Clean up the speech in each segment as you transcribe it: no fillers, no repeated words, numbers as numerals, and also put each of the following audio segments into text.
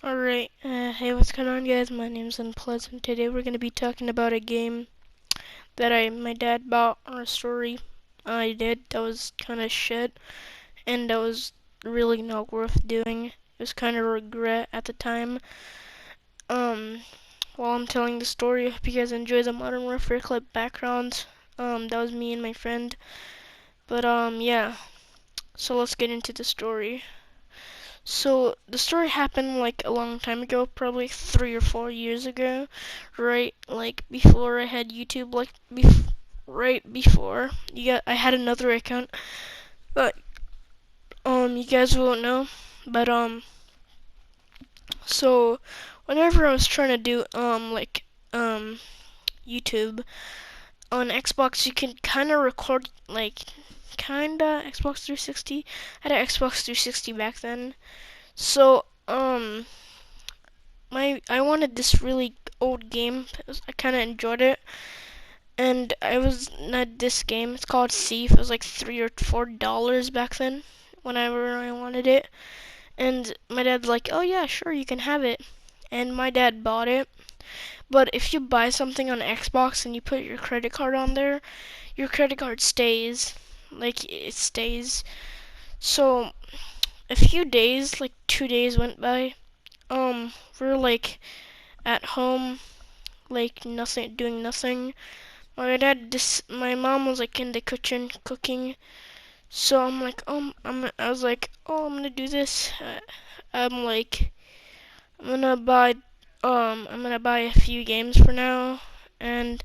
Alright, hey, what's going on, guys? My name's Unpleasant. Today we're gonna be talking about a game that my dad bought on a story I did that was kind of shit, and that was really not worth doing. It was kind of regret at the time. Um, while I'm telling the story, I hope you guys enjoy the Modern Warfare clip background. That was me and my friend. But, yeah. So let's get into the story. So the story happened like a long time ago, probably 3 or 4 years ago, right? Like before I had YouTube, like right before I had another account, but you guys won't know, but so whenever I was trying to do YouTube on Xbox, you can kind of record like kinda Xbox 360. I had an Xbox 360 back then, so I wanted this really old game. I kind of enjoyed it, and I was not this game. It's called Thief. It was like $3 or $4 back then, whenever I wanted it. And my dad's like, "Oh yeah, sure, you can have it." And my dad bought it. But if you buy something on Xbox and you put your credit card on there, your credit card stays. Like it stays. So a few days, like 2 days went by. We're like at home like nothing, doing nothing. My mom was like in the kitchen cooking, so I'm like, I was like, oh, I'm gonna do this. I'm like, I'm gonna buy, I'm gonna buy a few games for now, and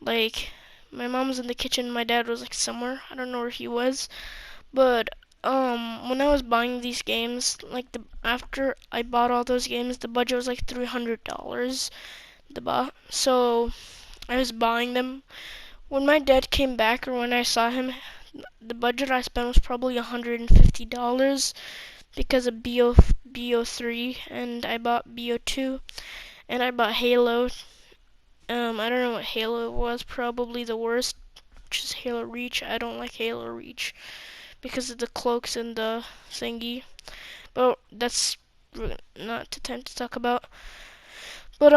like, my mom was in the kitchen. My dad was like somewhere. I don't know where he was, but when I was buying these games, like after I bought all those games, the budget was like $300. So I was buying them. When my dad came back, or when I saw him, the budget I spent was probably $150 because of BO3, and I bought BO2, and I bought Halo. I don't know what Halo was, probably the worst, which is Halo Reach. I don't like Halo Reach because of the cloaks and the thingy, but that's not the time to talk about. But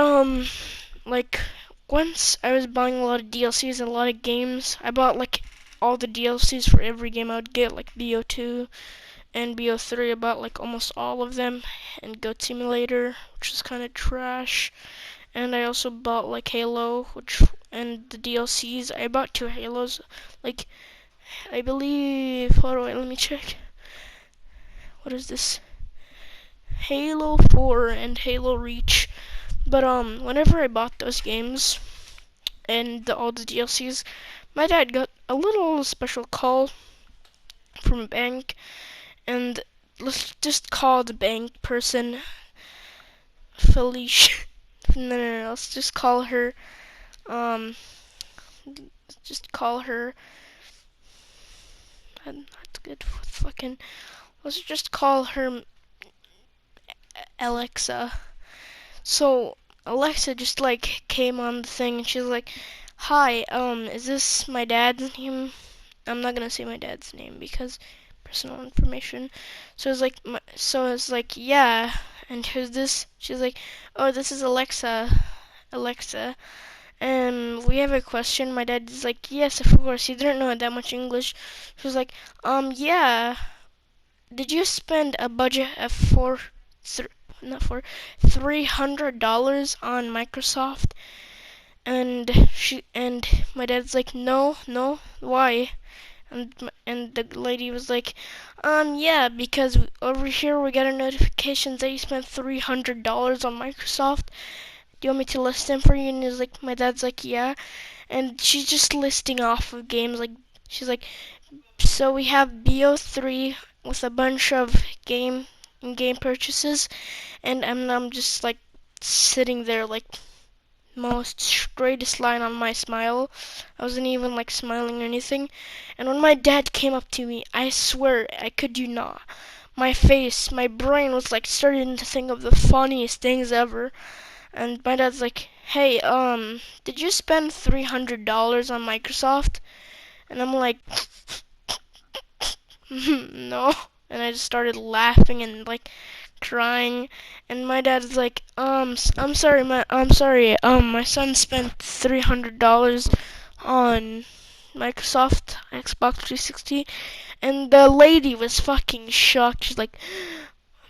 like once I was buying a lot of DLCs and a lot of games. I bought like all the DLCs for every game I would get, like BO2 and BO3. I bought like almost all of them, and Goat Simulator, which is kind of trash. And I also bought like Halo, and the DLCs. I bought 2 Halos. Like I believe. Hold on, let me check. What is this? Halo 4 and Halo Reach. But whenever I bought those games and all the DLCs, my dad got a little special call from a bank, and let's just call the bank person Felicia. No, let's just call her, um, just call her, that's good, fucking, let's just call her Alexa. So, Alexa just like came on the thing, and she's like, "Hi, is this my dad's name?" I'm not gonna say my dad's name because personal information. So it's like, yeah. And who's this? She's like, oh, this is Alexa. Alexa. And we have a question. My dad is like, yes, of course. He didn't know that much English. She was like, yeah. Did you spend a budget of not four, $300 on Microsoft? And my dad's like, no, no, why? And the lady was like, yeah, because over here we got a notification that you spent $300 on Microsoft. Do you want me to list them for you?" And he's like, my dad's like, yeah. And she's just listing off of games, like, she's like, so we have BO3 with a bunch of game purchases, and I'm just like sitting there like most straightest line on my smile. I wasn't even like smiling or anything. And when my dad came up to me, I swear, I could you not, my brain was like starting to think of the funniest things ever. And my dad's like, hey, did you spend $300 on Microsoft? And I'm like, no. And I just started laughing and like crying, and my dad's like, my son spent $300 on Microsoft Xbox 360, and the lady was fucking shocked. She's like,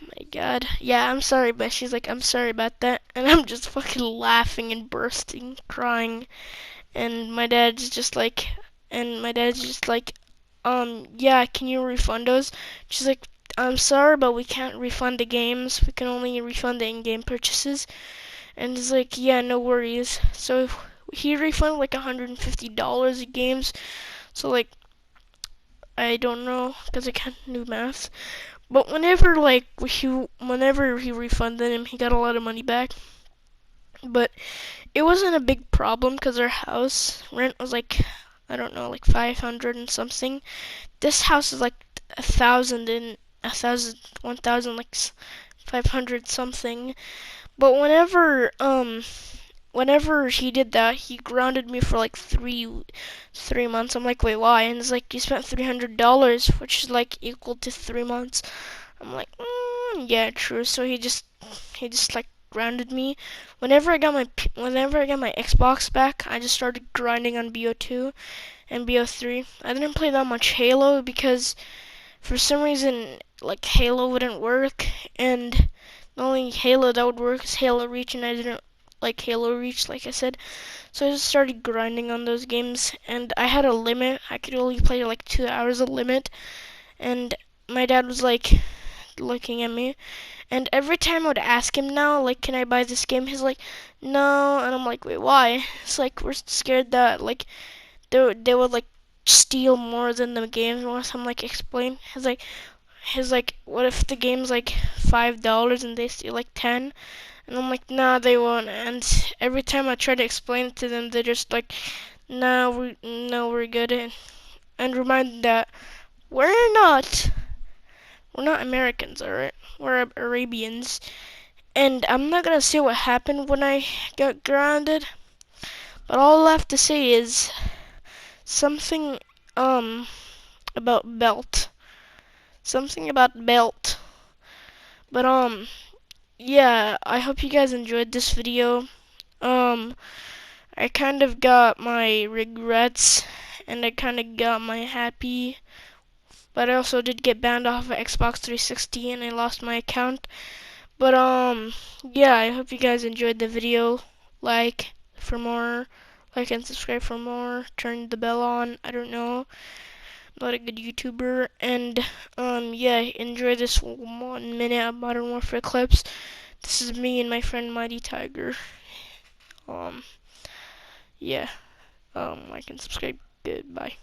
oh my god, yeah, I'm sorry, but she's like, I'm sorry about that, and I'm just fucking laughing and bursting, crying, and my dad's just like, yeah, can you refund those? She's like, I'm sorry, but we can't refund the games. We can only refund the in-game purchases. And he's like, yeah, no worries. So he refunded like $150 of games. So like, I don't know, because I can't do math. But whenever he refunded him, he got a lot of money back. But it wasn't a big problem because our house rent was like, I don't know, like 500 and something. This house is like 1,000, like 500 something. But whenever he did that, he grounded me for like three months. I'm like, wait, why? And it's like, you spent $300, which is like equal to 3 months. I'm like, yeah, true. So he just like grounded me. Whenever I got my Xbox back, I just started grinding on BO2 and BO3. I didn't play that much Halo because for some reason like Halo wouldn't work, and the only Halo that would work is Halo Reach, and I didn't like Halo Reach, like I said. So I just started grinding on those games, and I had a limit. I could only play like 2 hours a limit, and my dad was like looking at me, and every time I would ask him now, like, can I buy this game? He's like, no, and I'm like, wait, why? It's like we're scared that like they would like steal more than the game's worth. I'm like, explain. He's like, what if the game's like $5 and they steal like 10? And I'm like, nah, they won't. And every time I try to explain it to them, they're just like, nah, we're good. And remind that we're not Americans, alright? We're Arabians. And I'm not gonna say what happened when I got grounded, but all I have to say is something about belt. Something about belt. But yeah, I hope you guys enjoyed this video. Um I kind of got my regrets and I kind of got my happy, but I also did get banned off of Xbox 360 and I lost my account. But yeah, I hope you guys enjoyed the video. Like for more, like and subscribe for more. Turn the bell on. I don't know. I'm not a good YouTuber. And yeah, enjoy this 1 minute of Modern Warfare clips. This is me and my friend Mighty Tiger. Um yeah. Like and subscribe. Goodbye.